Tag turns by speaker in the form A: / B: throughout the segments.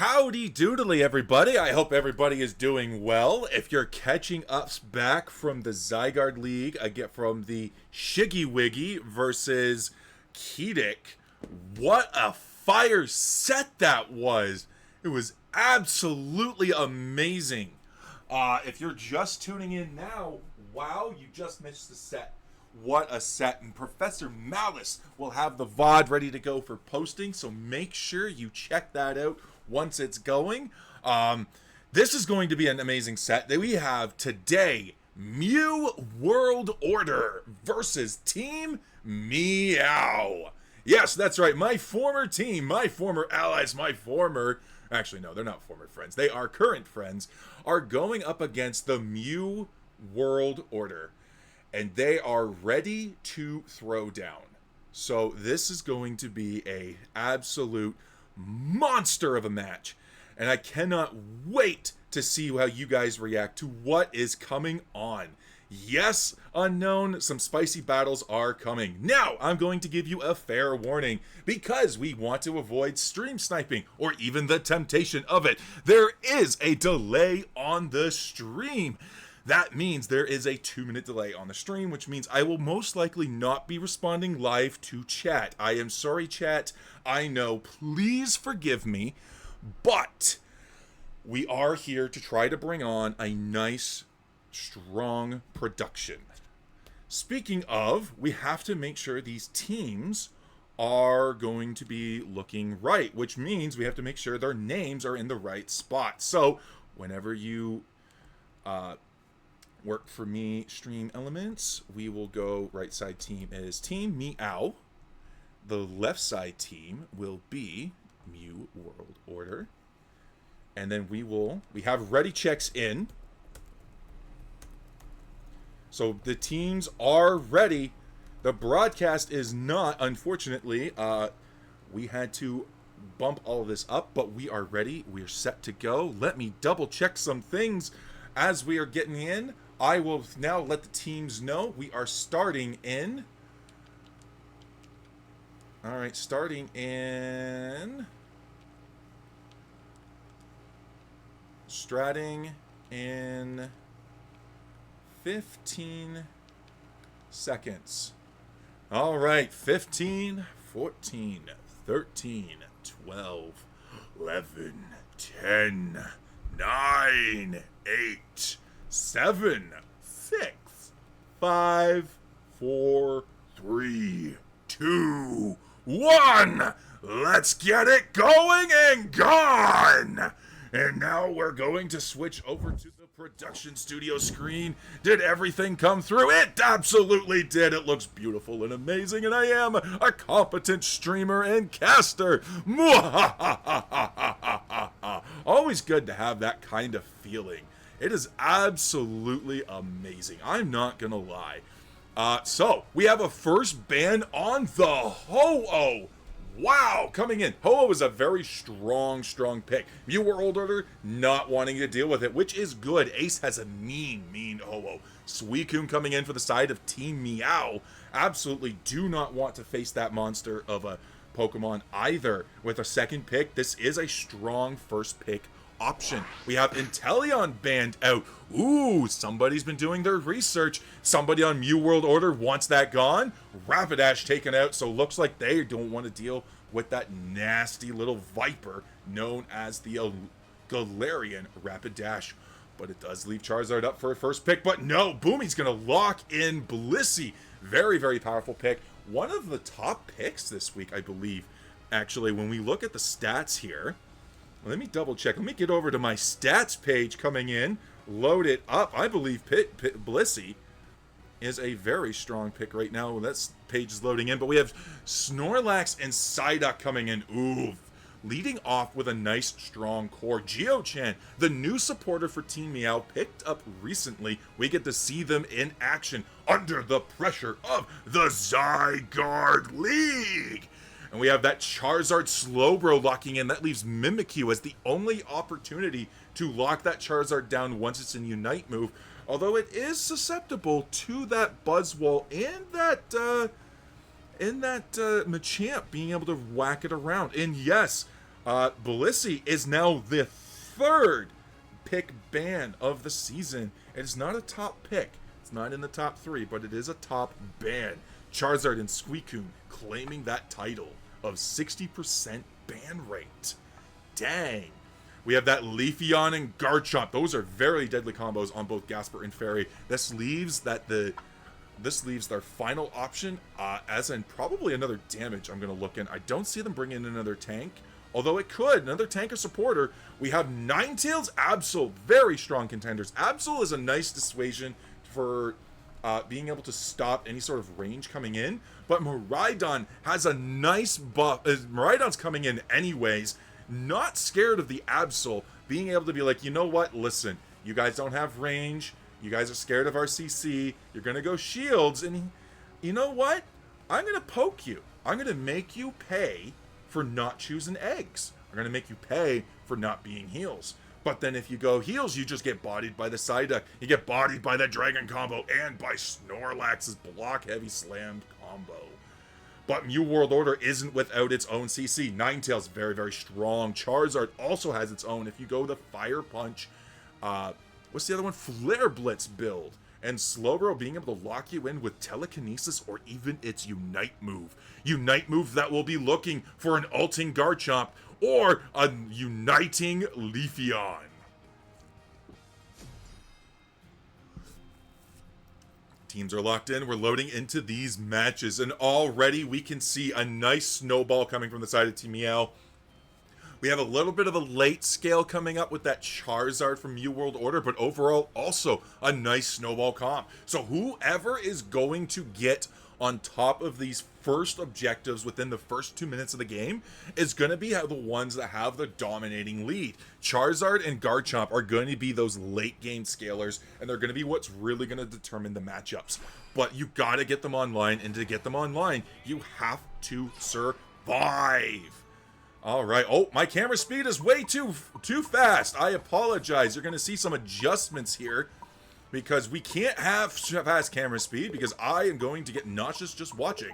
A: Howdy doodly, everybody. I hope everybody is doing well. If you're catching us back from the Zygarde League, I get from the Shiggy Wiggy versus Kedic. What a fire set that was. It was absolutely amazing. If you're just tuning in now, wow, you just missed the set. What a set. And Professor Malice will have the VOD ready to go for posting, so make sure you check that out once it's going. This is going to be an amazing set that we have today. Mew World Order versus Team Meow. Yes, that's right. My former team, my former allies, actually, no, they're not former friends. They are current friends, are going up against the Mew World Order. And they are ready to throw down. So this is going to be a absolute monster of a match. And I cannot wait to see how you guys react to what is coming on. Yes, unknown, some spicy battles are coming. Now, I'm going to give you a fair warning because we want to avoid stream sniping or even the temptation of it. There is a delay on the stream. That means there is a 2-minute delay on the stream, which means I will most likely not be responding live to chat. I am sorry, chat. I know, please forgive me, but we are here to try to bring on a nice, strong production. Speaking of, we have to make sure these teams are going to be looking right, which means we have to make sure their names are in the right spot. So, whenever you work for me stream elements, we will go right side team is Team Meow. The left side team will be Mew World Order. And then we have ready checks in. So the teams are ready. The broadcast is not, unfortunately. We had to bump all of this up, but we are ready. We are set to go. Let me double check some things as we are getting in. I will now let the teams know we are starting in. All right, starting in. Stratting in 15 seconds. All right, 15, 14, 13, 12, 11, 10, 9, 8, 7, 6, 5, 4, 3, 2, 1. Let's get it going and gone. And now we're going to switch over to the production studio screen. Did everything come through? It absolutely did. It looks beautiful and amazing, and I am a competent streamer and caster. Always good to have that kind of feeling. It is absolutely amazing. I'm not gonna lie. So, we have a first ban on the Ho-Oh. Wow, coming in. Ho-Oh is a very strong pick. Mew World Order not wanting to deal with it, which is good. Ace has a mean Ho-Oh. Suicune coming in for the side of Team Meow. Absolutely do not want to face that monster of a Pokemon either. With a second pick, this is a strong first pick option. We have Inteleon banned out. Ooh, somebody's been doing their research. Somebody on Mew World Order wants that gone. Rapidash taken out, so looks like they don't want to deal with that nasty little viper known as the Galarian Rapidash. But it does leave Charizard up for a first pick. But no, Boomy's going to lock in Blissey. Very powerful pick. One of the top picks this week, I believe. Actually, when we look at the stats here, let me double check. Let me get over to my stats page coming in. Load it up. I believe Blissey is a very strong pick right now. That page is loading in. But we have Snorlax and Psyduck coming in. Ooh. Leading off with a nice, strong core. Geochan, the new supporter for Team Meow, picked up recently. We get to see them in action under the pressure of the Zygarde League. And we have that Charizard Slowbro locking in. That leaves Mimikyu as the only opportunity to lock that Charizard down once it's in Unite move. Although it is susceptible to that Buzzwole and that Machamp being able to whack it around. And yes, Blissey is now the third pick ban of the season. It is not a top pick. It's not in the top 3, but it is a top ban. Charizard and Suicune claiming that title of 60% ban rate. Dang. We have that Leafeon and Garchomp. Those are very deadly combos on both Gasper and Fairy. This leaves their final option as in probably another damage I'm going to look in. I don't see them bringing in another tank, although it could. Another tank or supporter. We have Ninetales, Absol, very strong contenders. Absol is a nice dissuasion for being able to stop any sort of range coming in, but Miraidon has a nice buff. Miraidon's coming in anyways, not scared of the Absol, being able to be like, you know what, listen, you guys don't have range, you guys are scared of our CC, you're gonna go shields, and you know what, I'm gonna poke you. I'm gonna make you pay for not choosing eggs. I'm gonna make you pay for not being heals. But then if you go heals, you just get bodied by the Psyduck. You get bodied by that Dragon combo and by Snorlax's block heavy slammed combo. But Mew World Order isn't without its own CC. Ninetales, very, very strong. Charizard also has its own. If you go the Fire Punch, what's the other one? Flare Blitz build. And Slowbro being able to lock you in with Telekinesis or even its Unite move. Unite move that will be looking for an ulting Garchomp or a uniting Leafeon. Teams are locked in. We're loading into these matches, and already we can see a nice snowball coming from the side of Team Meow. We have a little bit of a late scale coming up with that Charizard from Mew World Order, but overall also a nice snowball comp. So whoever is going to get on top of these first objectives within the first 2 minutes of the game is going to be the ones that have the dominating lead. Charizard and Garchomp are going to be those late game scalers, and they're going to be what's really going to determine the matchups. But you got to get them online, and to get them online, you have to survive. All right. Oh, my camera speed is way too fast. I apologize. You're going to see some adjustments here because we can't have fast camera speed because I am going to get nauseous just watching.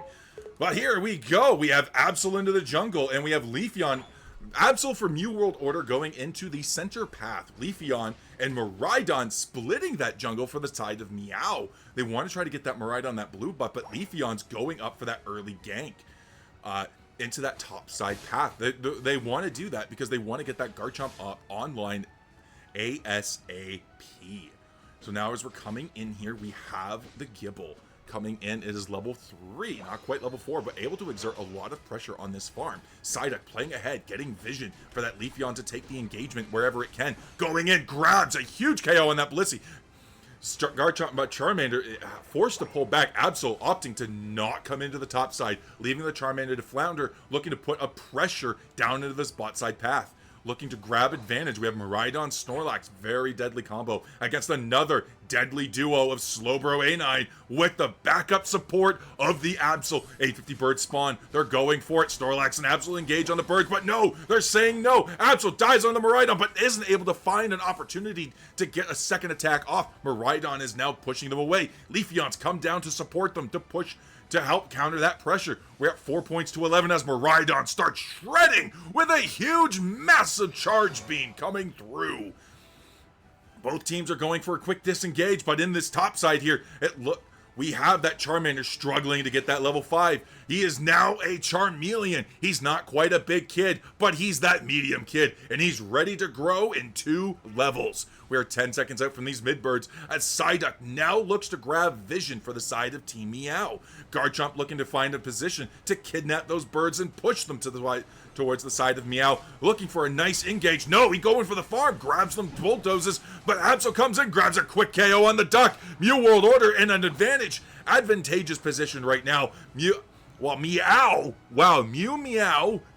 A: But here we go. We have Absol into the jungle, and we have Leafeon. Absol for Mew World Order going into the center path. Leafeon and Miraidon splitting that jungle for the side of Meow. They want to try to get that Miraidon, that blue buff, but Leafeon's going up for that early gank. Into that top side path. They want to do that because they want to get that Garchomp up online ASAP. So now as we're coming in here, we have the Gible coming in. It is level 3, not quite level 4, but able to exert a lot of pressure on this farm. Psyduck playing ahead, getting vision for that Leafeon to take the engagement wherever it can. Going in, grabs a huge KO on that Blissey. Garchomp, but Charmander forced to pull back. Absol opting to not come into the top side, leaving the Charmander to flounder, looking to put a pressure down into this bot side path. Looking to grab advantage. We have Miraidon, Snorlax, very deadly combo against another deadly duo of Slowbro A9 with the backup support of the Absol. 850 bird spawn. They're going for it. Snorlax and Absol engage on the birds, but no, they're saying no. Absol dies on the Miraidon, but isn't able to find an opportunity to get a second attack off. Miraidon is now pushing them away. Leafeon's come down to support them, to push, to help counter that pressure. We're at 4 points to 11 as Miraidon starts shredding with a huge, massive charge beam coming through. Both teams are going for a quick disengage, but in this top side here, we have that Charmander struggling to get that level 5. He is now a Charmeleon. He's not quite a big kid, but he's that medium kid, and he's ready to grow in 2 levels. We are 10 seconds out from these mid-birds as Psyduck now looks to grab vision for the side of Team Meow. Garchomp looking to find a position to kidnap those birds and push them to the towards the side of Meow, looking for a nice engage. No, he going for the farm, grabs them, bulldozes, but Absol comes in, grabs a quick KO on the duck. Mew World Order in an advantageous position right now. Mew Meow,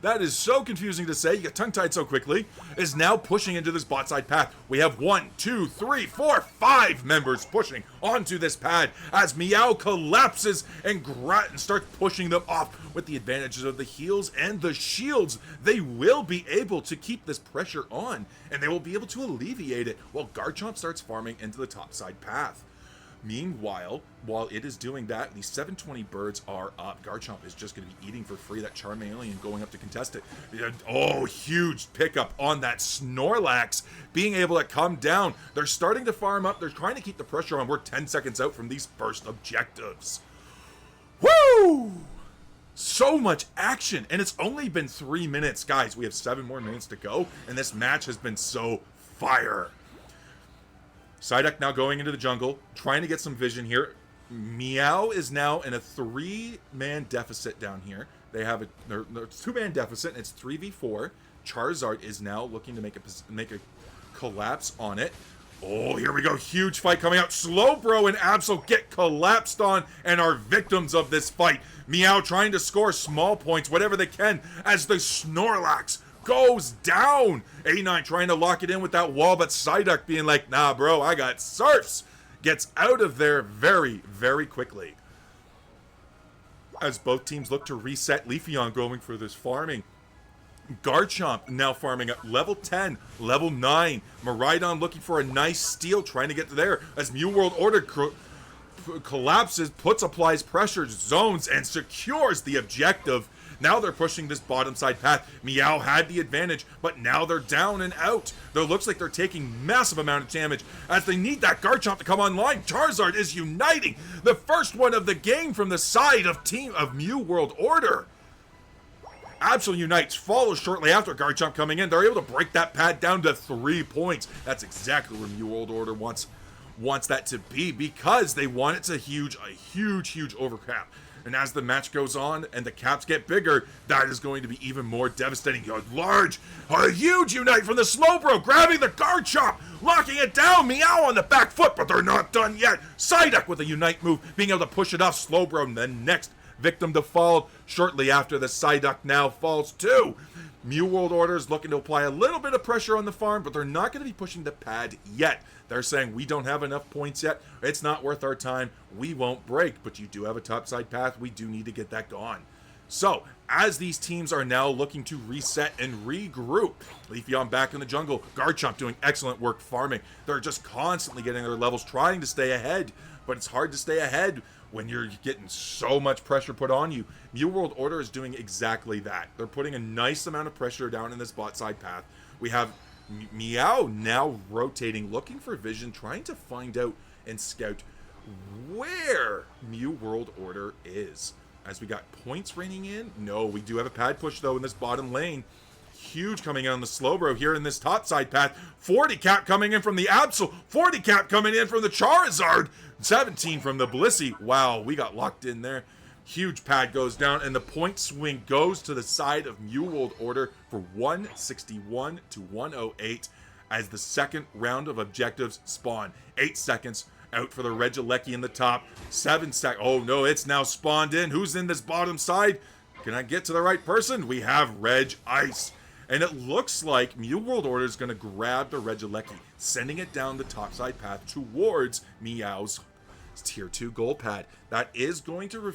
A: that is so confusing to say, you get tongue-tied so quickly, is now pushing into this bot side path. We have 1, 2, 3, 4, 5 members pushing onto this pad as Meow collapses and starts pushing them off with the advantages of the heals and the shields. They will be able to keep this pressure on, and they will be able to alleviate it while Garchomp starts farming into the top side path. Meanwhile, while it is doing that, the 720 birds are up. Garchomp is just going to be eating for free. That Charmeleon going up to contest it. Oh, huge pickup on that Snorlax being able to come down. They're starting to farm up. They're trying to keep the pressure on. We're 10 seconds out from these first objectives. Woo! So much action, and it's only been 3 minutes. Guys, we have 7 more minutes to go, and this match has been so fire. Psyduck now going into the jungle, trying to get some vision here. Meow is now in a 3-man deficit down here. They have a 2-man deficit, and it's 3v4. Charizard is now looking to make a collapse on it. Oh, here we go. Huge fight coming out. Slowbro and Absol get collapsed on and are victims of this fight. Meow trying to score small points, whatever they can, as the Snorlax goes down. A9 trying to lock it in with that wall, but Psyduck being like, nah, bro, I got surfs. Gets out of there very, very quickly. As both teams look to reset, Leafeon going for this farming. Garchomp now farming up level 10, level 9. Miraidon looking for a nice steal, trying to get to there. As Mew World Order collapses, applies pressure, zones, and secures the objective. Now they're pushing this bottom side path. Meow had the advantage, but now they're down and out. Though it looks like they're taking massive amount of damage as they need that Garchomp to come online. Charizard is uniting. The first one of the game from the side of Mew World Order. Absol unites, follows shortly after Garchomp coming in. They're able to break that pad down to 3 points. That's exactly where Mew World Order wants that to be, because they want it to a huge overcap. And as the match goes on and the caps get bigger, that is going to be even more devastating. A huge unite from the Slowbro, grabbing the Garchomp, locking it down. Meow on the back foot, but they're not done yet. Psyduck with a unite move, being able to push it off. Slowbro, the next victim to fall shortly after the Psyduck now falls too. Mew World Order is looking to apply a little bit of pressure on the farm, but they're not going to be pushing the pad yet. They're saying, we don't have enough points yet. It's not worth our time. We won't break, but you do have a topside path. We do need to get that gone. So, as these teams are now looking to reset and regroup, Leafeon back in the jungle, Garchomp doing excellent work farming. They're just constantly getting their levels, trying to stay ahead, but it's hard to stay ahead when you're getting so much pressure put on you. Mew World Order is doing exactly that. They're putting a nice amount of pressure down in this bot side path. We have Meow now rotating, looking for vision, trying to find out and scout where Mew World Order is. As we got points raining in. No, we do have a pad push though in this bottom lane. Huge coming in on the Slowbro here in this top side path. 40 cap coming in from the Absol. 40 cap coming in from the Charizard. 17 from the Blissey. Wow, we got locked in there. Huge pad goes down, and the point swing goes to the side of Mew World Order for 161 to 108 as the second round of objectives spawn. 8 seconds out for the Regieleki in the top. 7 seconds. Oh no, it's now spawned in. Who's in this bottom side? Can I get to the right person? We have Reg Ice. And it looks like Mew World Order is going to grab the Regieleki, sending it down the topside path towards Meow's Tier 2 gold pad. That is going to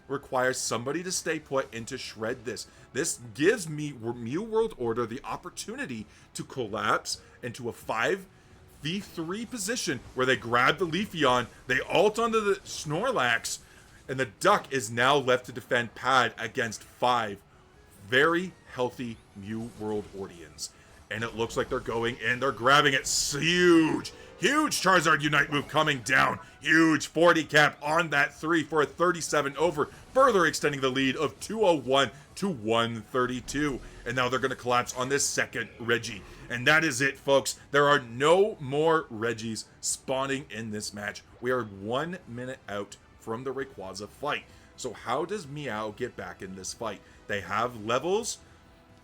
A: require somebody to stay put and to shred this. This gives Mew World Order the opportunity to collapse into a 5v3 position where they grab the Leafeon, they ult onto the Snorlax, and the Duck is now left to defend pad against 5 very healthy Mew World Ordians. And it looks like they're going in, they're grabbing it. Huge Charizard Unite move coming down. Huge 40 cap on that 3 for a 37 over, further extending the lead of 201 to 132. And now they're going to collapse on this second Reggie. And that is it, folks. There are no more Reggies spawning in this match. We are 1 minute out from the Rayquaza fight. So how does Meow get back in this fight? They have levels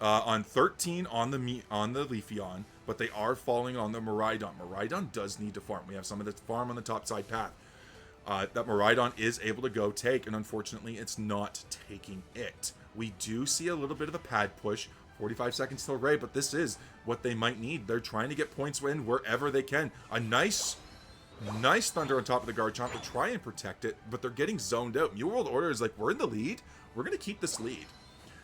A: on 13 on the Leafeon, but they are falling on the Miraidon. Miraidon does need to farm. We have some of the farm on the top side path that Miraidon is able to go take, and unfortunately it's not taking it. We do see a little bit of a pad push, 45 seconds till Ray, but this is what they might need. They're trying to get points in wherever they can. A nice Thunder on top of the Garchomp to try and protect it, but they're getting zoned out. Mew World Order is like, we're in the lead. We're going to keep this lead.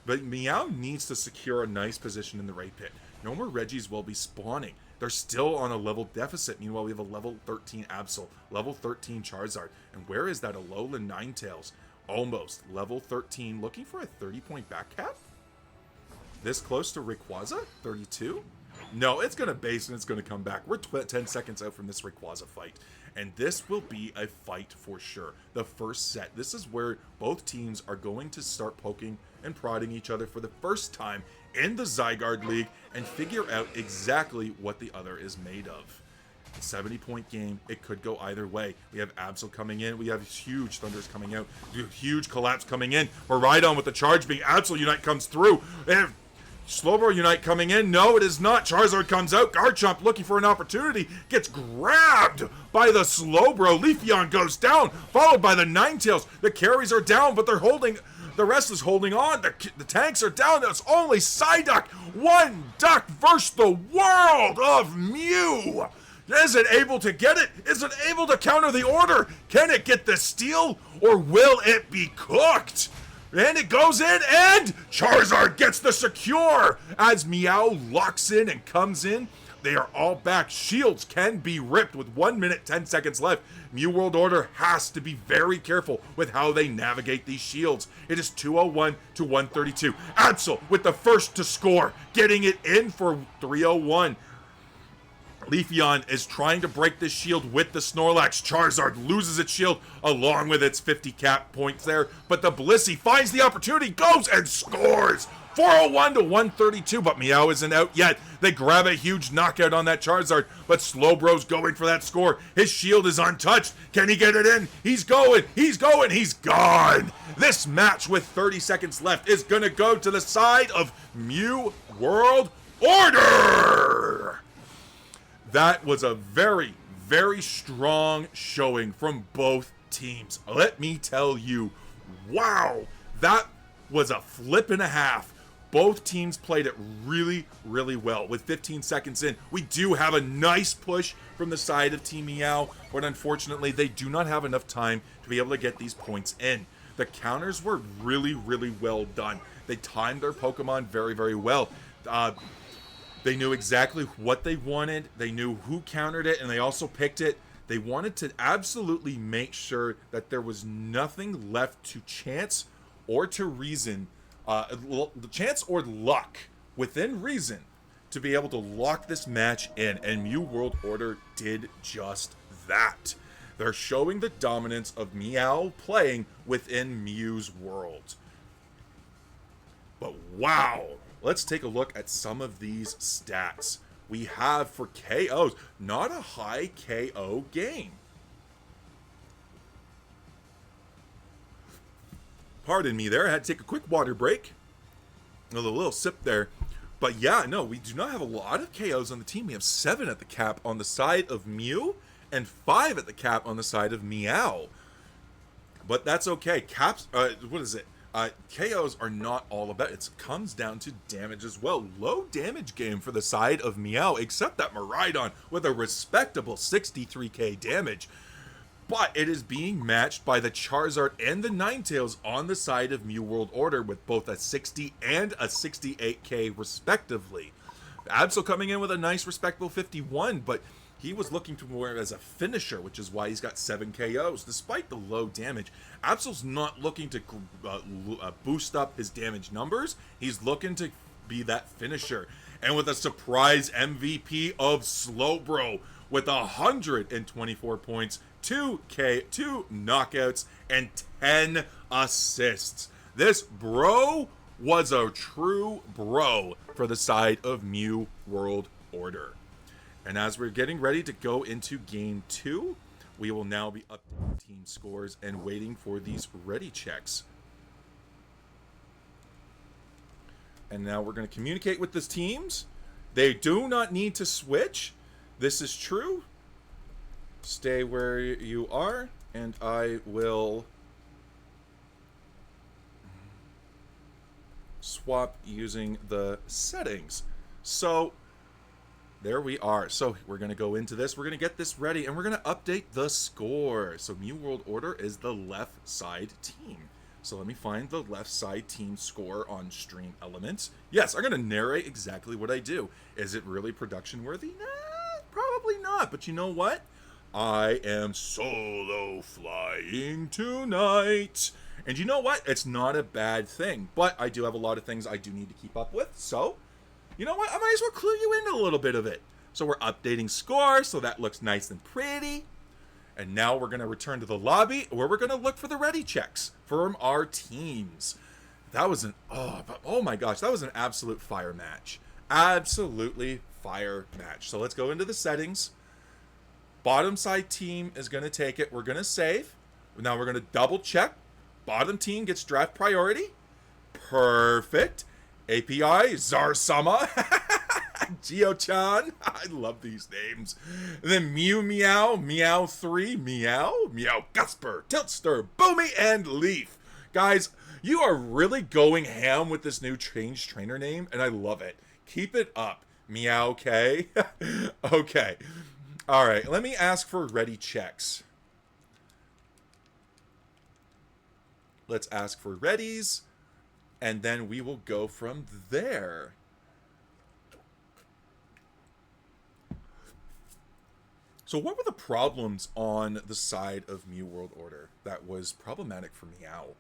A: But Meow needs to secure a nice position in the raid pit. No more Reggies will be spawning. They're still on a level deficit. Meanwhile, we have a level 13 Absol, level 13 Charizard. And where is that Alolan Ninetales? Almost. Level 13, looking for a 30-point back cap? This close to Rayquaza? 32? No, it's going to base and it's going to come back. We're 10 seconds out from this Rayquaza fight. And this will be a fight for sure. The first set. This is where both teams are going to start poking and prodding each other for the first time in the Zygarde League and figure out exactly what the other is made of. A 70-point game. It could go either way. We have Absol coming in. We have huge Thunders coming out. Huge Collapse coming in. Maridon with the charge being Absol Unite comes through. And Slowbro Unite coming in. No, it is not. Charizard comes out. Garchomp looking for an opportunity. Gets grabbed by the Slowbro. Leafeon goes down, followed by the Ninetales. The carries are down, but they're holding. The rest is holding on. The tanks are down. It's only Psyduck. One duck versus the world of Mew. Is it able to get it? Is it able to counter the order? Can it get the steal? Or will it be cooked? And it goes in, and Charizard gets the secure as Meow locks in and comes in. They are all back. Shields can be ripped with 1 minute, 10 seconds left. Mew World Order has to be very careful with how they navigate these shields. It is 201 to 132. Absol with the first to score, getting it in for 301. Leafeon is trying to break this shield with the Snorlax. Charizard loses its shield along with its 50 cap points there. But the Blissey finds the opportunity, goes and scores! 401 to 132, but Meow isn't out yet. They grab a huge knockout on that Charizard, but Slowbro's going for that score. His shield is untouched. Can he get it in? He's going, he's gone! This match with 30 seconds left is gonna go to the side of Mew World Order! That was a very, very strong showing from both teams. Let me tell you, wow, that was a flip and a half. Both teams played it really, really well. With 15 seconds in, we do have a nice push from the side of Team Meow, but unfortunately, they do not have enough time to be able to get these points in. The counters were really, really well done. They timed their Pokemon very, very well. They knew exactly what they wanted. They knew who countered it, and they also picked it. They wanted to absolutely make sure that there was nothing left to chance or to reason, the chance or luck within reason to be able to lock this match in, and Mew World Order did just that. They're showing the dominance of Meow playing within Mew's world. But wow! Let's take a look at some of these stats. We have for KOs, not a high KO game. Pardon me there, I had to take a quick water break. A little sip there. But yeah, no, we do not have a lot of KOs on the team. We have 7 at the cap on the side of Mew and 5 at the cap on the side of Meow. But that's okay. KOs are not all about it. It comes down to damage as well. Low damage game for the side of Meow, except that Maridon with a respectable 63k damage. But it is being matched by the Charizard and the Ninetales on the side of Mew World Order with both a 60 and a 68k respectively. Absol coming in with a nice respectable 51, but he was looking to more as a finisher, which is why he's got 7 KOs. Despite the low damage, Absol's not looking to boost up his damage numbers. He's looking to be that finisher. And with a surprise MVP of Slowbro with 124 points, 2 knockouts, and 10 assists. This bro was a true bro for the side of Mew World Order. And as we're getting ready to go into Game 2, we will now be updating team scores and waiting for these ready checks. And now we're going to communicate with the teams. They do not need to switch. This is true. Stay where you are, and I will swap using the settings. So there we are. So we're going to go into this. We're going to get this ready, and we're going to update the score. So Mew World Order is the left side team. So let me find the left side team score on Stream Elements. Yes, I'm going to narrate exactly what I do. Is it really production worthy? Nah, probably not. But you know what? I am solo flying tonight. And you know what? It's not a bad thing. But I do have a lot of things I do need to keep up with. So, you know what? I might as well clue you into a little bit of it. So we're updating score, so that looks nice and pretty. And now we're going to return to the lobby where we're going to look for the ready checks from our teams. That was oh my gosh, that was an absolute fire match. Absolutely fire match. So let's go into the settings. Bottom side team is going to take it. We're going to save. Now we're going to double check. Bottom team gets draft priority. Perfect. API, Zarsama. Geo-chan. I love these names. And then Meow, Meow 3, Meow, Gusper, Tiltster, Boomy, and Leaf. Guys, you are really going ham with this new change trainer name, and I love it. Keep it up. Meow, okay? Okay. All right, let me ask for ready checks. Let's ask for readies, and then we will go from there. So what were the problems on the side of Mew World Order that was problematic for Meow?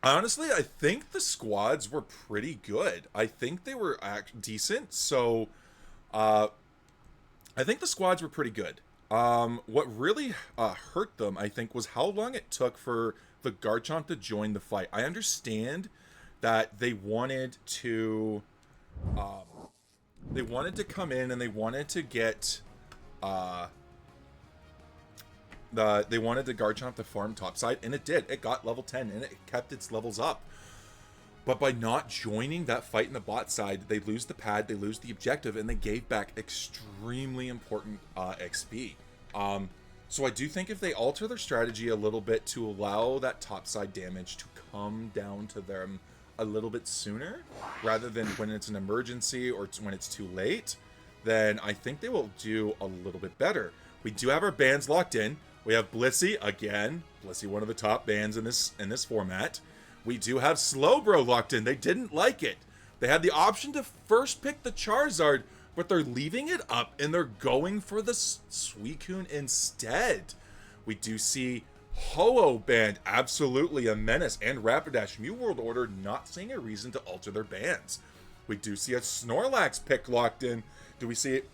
A: Honestly, I think the squads were pretty good. I think they were decent, so I think the squads were pretty good. What really hurt them, I think, was how long it took for the Garchomp to join the fight. I understand that they wanted to come in and they wanted to get they wanted the Garchomp to farm topside, and it did. It got level 10 and it kept its levels up. But by not joining that fight in the bot side, they lose the pad, they lose the objective, and they gave back extremely important XP. So I do think if they alter their strategy a little bit to allow that topside damage to come down to them a little bit sooner, rather than when it's an emergency or when it's too late, then I think they will do a little bit better. We do have our bans locked in. We have Blissey again. Blissey, one of the top bans in this format. We do have Slowbro locked in. They didn't like it. They had the option to first pick the Charizard, but they're leaving it up and they're going for the Suicune instead. We do see Ho-Oh banned, absolutely a menace, and Rapidash. Mew World Order not seeing a reason to alter their bans. We do see a Snorlax pick locked in. Do we see it?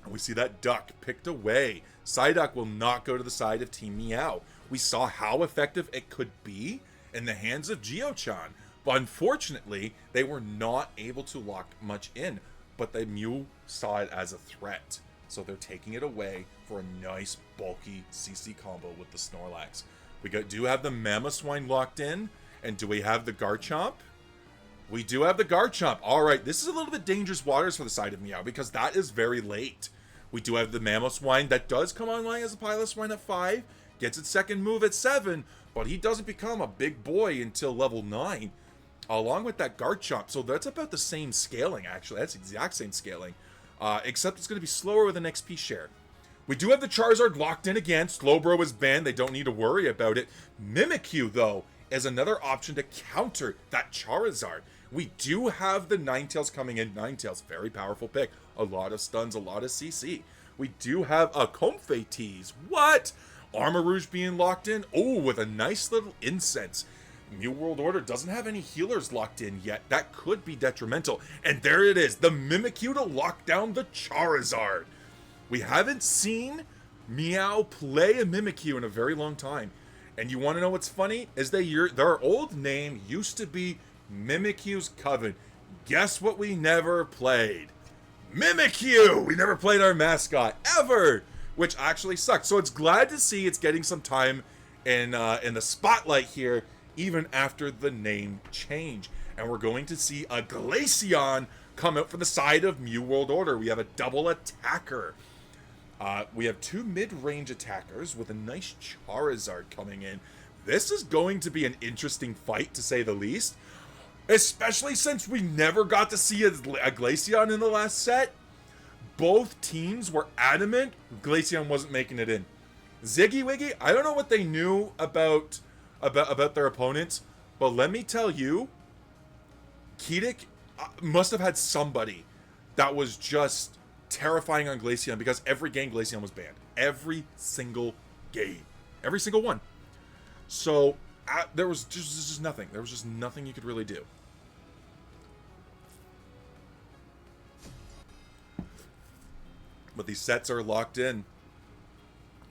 A: We see that Duck picked away. Psyduck will not go to the side of Team Meow. We saw how effective it could be in the hands of Geo-chan. But unfortunately, they were not able to lock much in. But the Mew saw it as a threat. So they're taking it away for a nice, bulky CC combo with the Snorlax. We do have the Mamoswine locked in. And do we have the Garchomp? We do have the Garchomp. All right, this is a little bit dangerous waters for the side of Meow because that is very late. We do have the Mamoswine that does come online as a Piloswine at 5, gets its second move at 7, but he doesn't become a big boy until level 9, along with that Garchomp. So that's about the same scaling, actually. That's the exact same scaling, except it's going to be slower with an XP share. We do have the Charizard locked in again. Slowbro is banned. They don't need to worry about it. Mimikyu, though, is another option to counter that Charizard. We do have the Ninetales coming in. Ninetales, very powerful pick. A lot of stuns, a lot of CC. We do have a Comfey tease. What? Armor Rouge being locked in. Oh, with a nice little incense. Mew World Order doesn't have any healers locked in yet. That could be detrimental. And there it is. The Mimikyu to lock down the Charizard. We haven't seen Meow play a Mimikyu in a very long time. And you want to know what's funny? Is their old name used to be Mimikyu's Coven. Guess what we never played? Mimikyu! We never played our mascot, ever! Which actually sucks. So it's glad to see it's getting some time in the spotlight here, even after the name change. And we're going to see a Glaceon come out for the side of Mew World Order. We have a double attacker. We have two mid-range attackers with a nice Charizard coming in. This is going to be an interesting fight, to say the least. Especially since we never got to see a Glaceon in the last set. Both teams were adamant Glaceon wasn't making it in. Ziggy Wiggy, I don't know what they knew about about their opponents, but let me tell you, Kedic must have had somebody that was just terrifying on Glaceon, because every game Glaceon was banned. Every single game. Every single one. So, there was just nothing. There was just nothing you could really do. But these sets are locked in.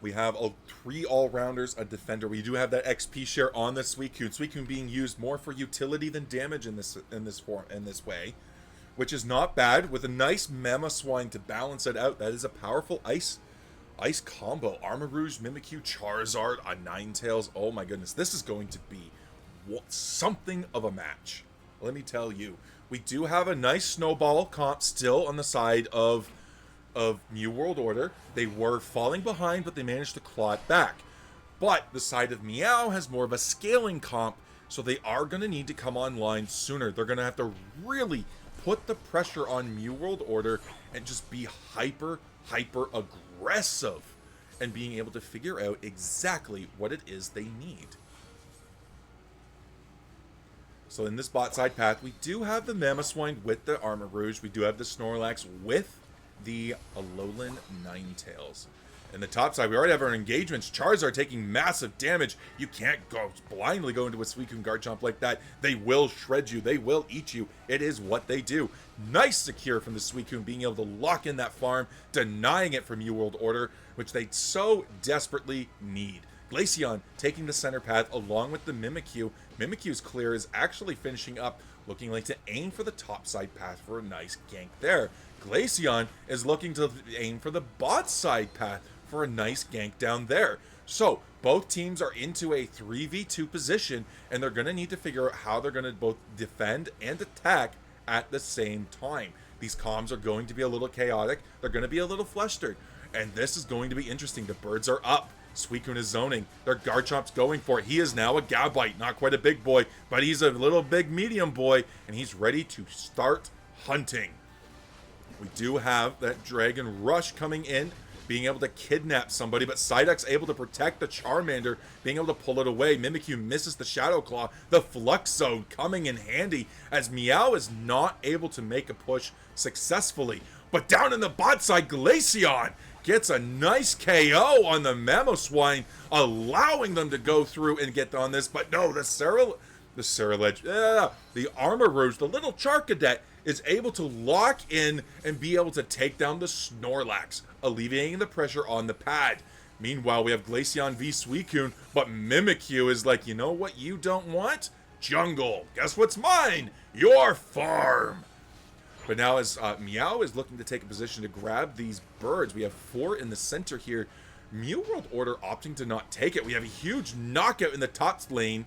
A: We have 3 all-rounders, a defender. We do have that XP share on the Suicune. Suicune being used more for utility than damage in this way, which is not bad. With a nice Mamoswine to balance it out, that is a powerful ice combo. Armarouge, Mimikyu, Charizard, a Ninetales. Oh my goodness, this is going to be something of a match. Let me tell you, we do have a nice snowball comp still on the side of Mew World Order. They were falling behind, but they managed to claw it back. But the side of Meow has more of a scaling comp, so they are going to need to come online sooner. They're going to have to really put the pressure on Mew World Order and just be hyper aggressive and being able to figure out exactly what it is they need. So in this bot side path, we do have the Mamoswine with the Armarouge. We do have the Snorlax with the Alolan Ninetales. In the top side, we already have our engagements. Charizard taking massive damage. You can't blindly go into a Suicune Garchomp like that. They will shred you. They will eat you. It is what they do. Nice secure from the Suicune, being able to lock in that farm, denying it from Mew World Order, which they so desperately need. Glaceon taking the center path along with the Mimikyu. Mimikyu's clear is actually finishing up, looking like to aim for the top side path for a nice gank there. Glaceon is looking to aim for the bot side path for a nice gank down there. So both teams are into a 3v2 position, and they're going to need to figure out how they're going to both defend and attack at the same time. These comms are going to be a little chaotic. They're going to be a little flustered, and this is going to be interesting. The birds are up. Suicune is zoning. Their Garchomp's going for it. He is now a Gabite. Not quite a big boy, but he's a little big medium boy, and he's ready to start hunting. We do have that Dragon Rush coming in, being able to kidnap somebody, but Psyduck's able to protect the Charmander, being able to pull it away. Mimikyu misses the Shadow Claw. The Flux Zone coming in handy, as Meow is not able to make a push successfully. But down in the bot side, Glaceon gets a nice KO on the Mamoswine, allowing them to go through and get on this. But no, the Armarouge, the little Charcadet, is able to lock in and be able to take down the Snorlax, alleviating the pressure on the pad. Meanwhile, we have Glaceon v Suicune, but Mimikyu is like, you know what you don't want? Jungle. Guess what's mine? Your farm. But now as Meow is looking to take a position to grab these birds, we have 4 in the center here. Mew World Order opting to not take it. We have a huge knockout in the top lane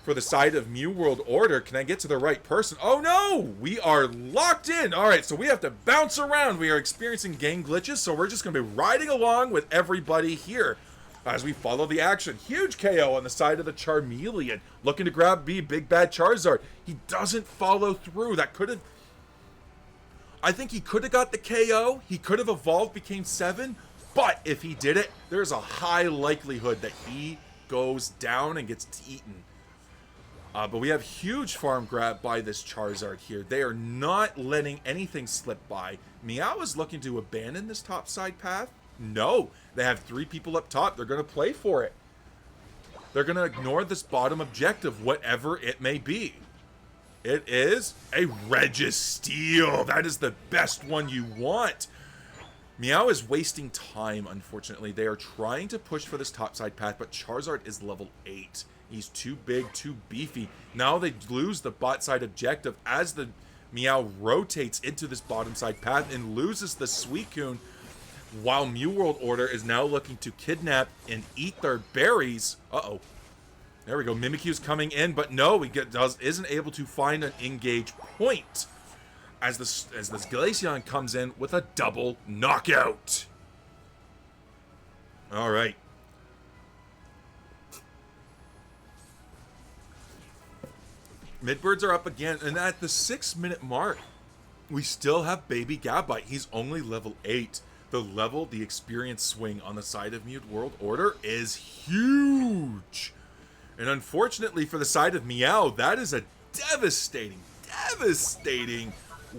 A: for the side of Mew World Order. Can I get to the right person? Oh no! We are locked in! Alright, so we have to bounce around. We are experiencing game glitches, so we're just going to be riding along with everybody here as we follow the action. Huge KO on the side of the Charmeleon, looking to grab big bad Charizard. He doesn't follow through. That could have... I think he could have got the KO. He could have evolved, became 7. But if he did it, there's a high likelihood that he goes down and gets eaten. But we have huge farm grab by this Charizard here. They are not letting anything slip by. Meow is looking to abandon this top side path. No, they have 3 people up top. They're going to play for it. They're going to ignore this bottom objective, whatever it may be. It is a Registeel. That is the best one you want. Meow is wasting time, unfortunately. They are trying to push for this topside path, but Charizard is level 8. He's too big, too beefy. Now they lose the bot side objective as the Meow rotates into this bottom side path and loses the Suicune, while Mew World Order is now looking to kidnap and eat their berries. Uh-oh. There we go. Mimikyu's coming in, but no, isn't able to find an engage point as this Glaceon comes in with a double knockout. All right. Midbirds are up again, and at the 6-minute mark, we still have Baby Gabite. He's only level 8. The experience swing on the side of Mew World Order is huge. And unfortunately for the side of Meow, that is a devastating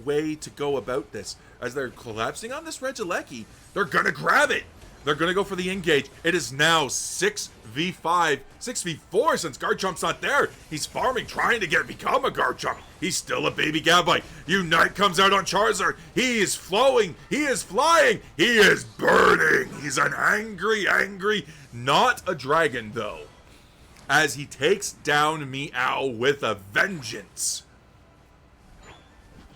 A: way to go about this. As they're collapsing on this Regieleki, they're going to grab it. They're going to go for the engage. It is now 6v5, 6v4 since Garchomp's not there. He's farming, trying to become a Garchomp. He's still a baby Gabite. Unite comes out on Charizard. He is flowing. He is flying. He is burning. He's an angry, not a dragon though. As he takes down Meow with a vengeance.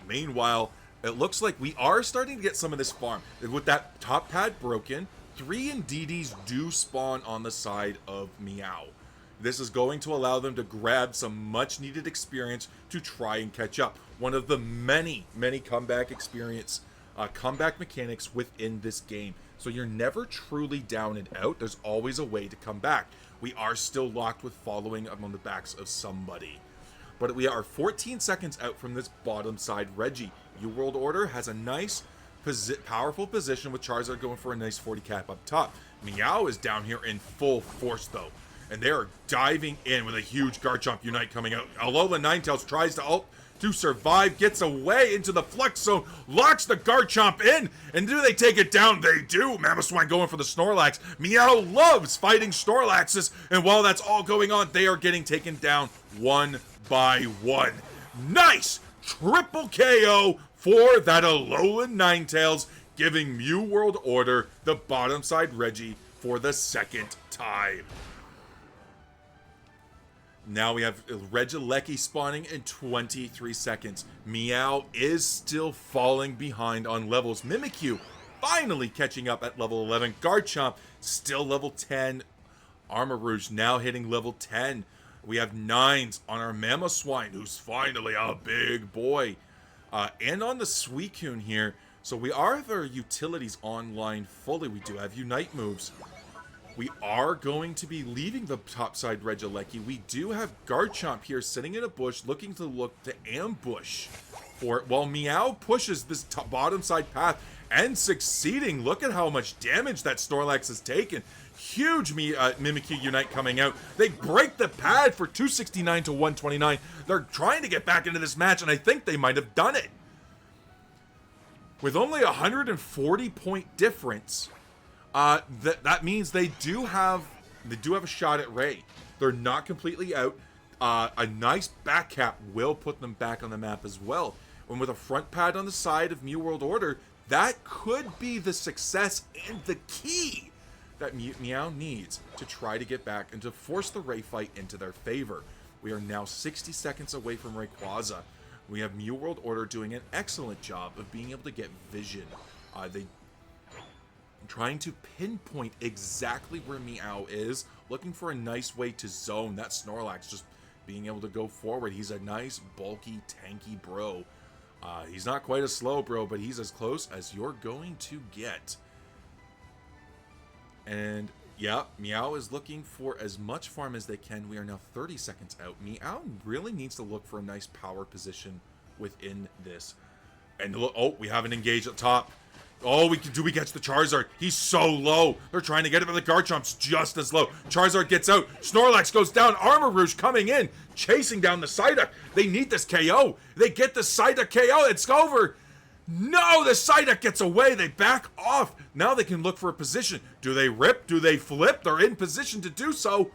A: Meanwhile, it looks like we are starting to get some of this farm. With that top pad broken, 3 Indeedees do spawn on the side of Meow. This is going to allow them to grab some much needed experience to try and catch up. One of the many comeback mechanics within this game. So you're never truly down and out. There's always a way to come back. We are still locked with following on the backs of somebody. But we are 14 seconds out from this bottom side Reggie. New World Order has a nice, powerful position with Charizard going for a nice 40 cap up top. Meow is down here in full force though. And they are diving in with a huge Garchomp Unite coming out. Alola Ninetales tries to ult to survive, gets away into the Flex Zone, locks the Garchomp in, and do they take it down? They do! Mamoswine going for the Snorlax. Meow loves fighting Snorlaxes, and while that's all going on, they are getting taken down one by one. Nice! Triple KO for that Alolan Ninetales, giving Mew World Order the bottom side Reggie for the second time. Now we have Regieleki spawning in 23 seconds. Meow is still falling behind on levels. Mimikyu finally catching up at level 11. Garchomp still level 10. Armarouge now hitting level 10. We have 9s on our Mamoswine, who's finally a big boy. And on the Suicune here. So we are their utilities online fully. We do have Unite moves. We are going to be leaving the topside Regieleki. We do have Garchomp here sitting in a bush looking to ambush for it. While Meow pushes this bottom side path and succeeding. Look at how much damage that Snorlax has taken. Huge Mimikyu Unite coming out. They break the pad for 269 to 129. They're trying to get back into this match, and I think they might have done it. With only a 140 point difference, that means they do have a shot at Ray. They're not completely out. A nice back cap will put them back on the map as well. And with a front pad on the side of Mew World Order, that could be the success and the key that Meow needs to try to get back and to force the Ray fight into their favor. We are now 60 seconds away from Rayquaza. We have Mew World Order doing an excellent job of being able to get vision. They trying to pinpoint exactly where Meow is, looking for a nice way to zone that Snorlax, just being able to go forward. He's a nice, bulky, tanky bro. He's not quite a slow bro, but he's as close as you're going to get. And yeah, Meow is looking for as much farm as they can. We are now 30 seconds out. Meow really needs to look for a nice power position within this. And look, oh, we have an engage at top. Oh, we catch the Charizard? He's so low. They're trying to get it, but the Garchomp's just as low. Charizard gets out. Snorlax goes down. Armarouge coming in, chasing down the Psyduck. They need this KO. They get the Psyduck KO. It's over. No, the Psyduck gets away. They back off. Now they can look for a position. Do they rip? Do they flip? They're in position to do so.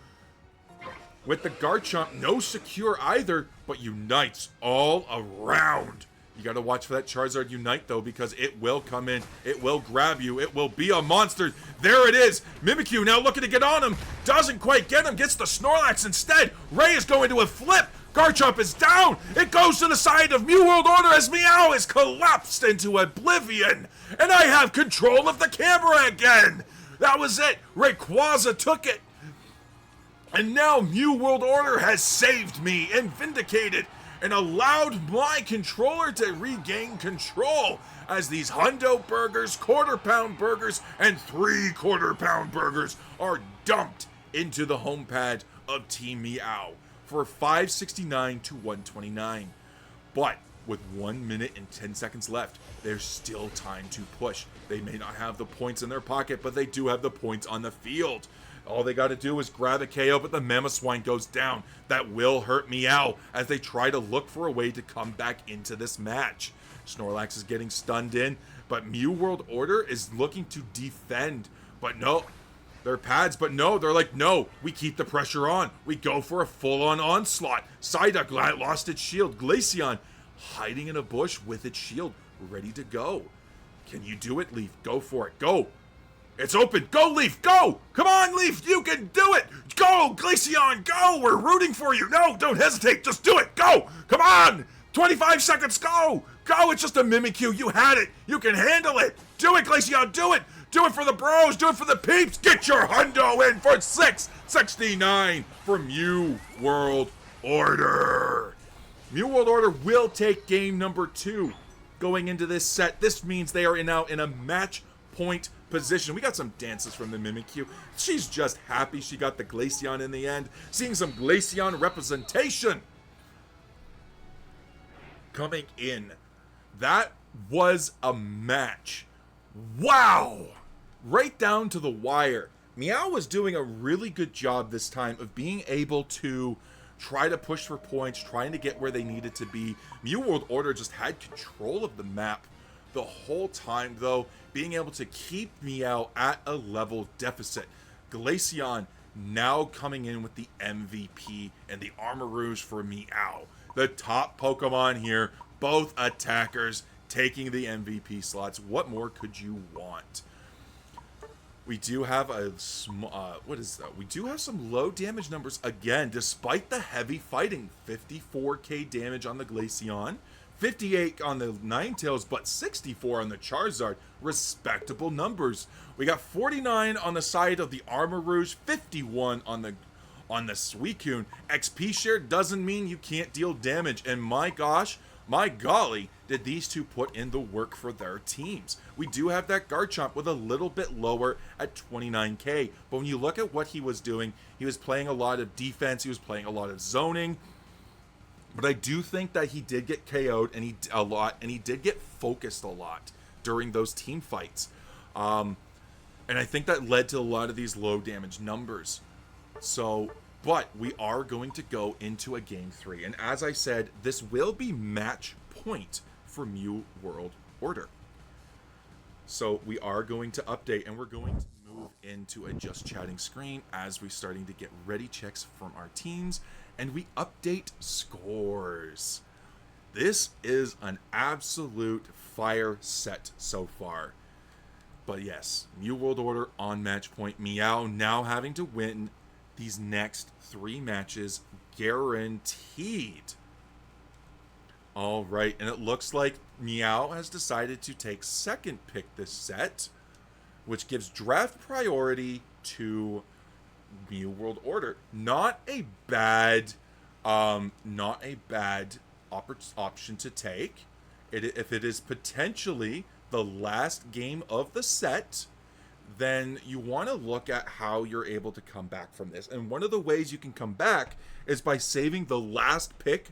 A: With the Garchomp, no secure either, but unites all around. You got to watch for that Charizard Unite, though, because it will come in. It will grab you. It will be a monster. There it is. Mimikyu now looking to get on him. Doesn't quite get him. Gets the Snorlax instead. Ray is going to a flip. Garchomp is down. It goes to the side of Mew World Order as Meow is collapsed into oblivion. And I have control of the camera again. That was it. Rayquaza took it. And now Mew World Order has saved me and vindicated and allowed my controller to regain control as these hundo burgers, quarter-pound burgers, and 3/4-pound burgers are dumped into the home pad of Team Meow for 569 to 129. But with 1 minute and 10 seconds left, there's still time to push. They may not have the points in their pocket, but they do have the points on the field. All they got to do is grab a KO, but the Mamoswine goes down. That will hurt Meow as they try to look for a way to come back into this match. Snorlax is getting stunned in, but Mew World Order is looking to defend. But no, they're pads, but no, they're like, no, we keep the pressure on. We go for a full-on onslaught. Psyduck lost its shield. Glaceon hiding in a bush with its shield, ready to go. Can you do it, Leaf? Go for it. Go. It's open. Go, Leaf. Go. Come on, Leaf. You can do it. Go, Glaceon. Go. We're rooting for you. No, don't hesitate. Just do it. Go. Come on. 25 seconds. Go. Go. It's just a Mimikyu. You had it. You can handle it. Do it, Glaceon. Do it. Do it for the bros. Do it for the peeps. Get your hundo in for 669 for Mew World Order. Mew World Order will take game number 2 going into this set. This means they are now in a match point position. We got some dances from the Mimikyu. She's just happy she got the Glaceon in the end. Seeing some Glaceon representation coming in. That was a match. Wow! Right down to the wire. Meow was doing a really good job this time of being able to try to push for points, trying to get where they needed to be. Mew World Order just had control of the map the whole time, though, being able to keep Meow at a level deficit. Glaceon now coming in with the MVP and the Armor Rouge for Meow. The top Pokemon here, both attackers taking the MVP slots. What more could you want? We do have a what is that? We do have some low damage numbers again, despite the heavy fighting. 54k damage on the Glaceon, 58 on the Ninetales, but 64 on the Charizard. Respectable numbers. We got 49 on the side of the Armor Rouge, 51 on the Suicune. XP share doesn't mean you can't deal damage, and my gosh, my golly, did these two put in the work for their teams. We do have that Garchomp with a little bit lower at 29k, but when you look at what he was doing, he was playing a lot of defense, he was playing a lot of zoning, but I do think that he did get KO'd and he did get focused a lot during those team fights. And I think that led to a lot of these low damage numbers. But we are going to go into a game 3. And as I said, this will be match point for Mew World Order. So we are going to update, and we're going to move into a just chatting screen as we're starting to get ready checks from our teams, and we update scores. This is an absolute fire set so far. But yes, Mew World Order on match point. Meow now having to win these next 3 matches guaranteed. All right, and it looks like Meow has decided to take second pick this set, which gives draft priority to Mew World Order. Not a bad option to take. If it is potentially the last game of the set, then you want to look at how you're able to come back from this. And one of the ways you can come back is by saving the last pick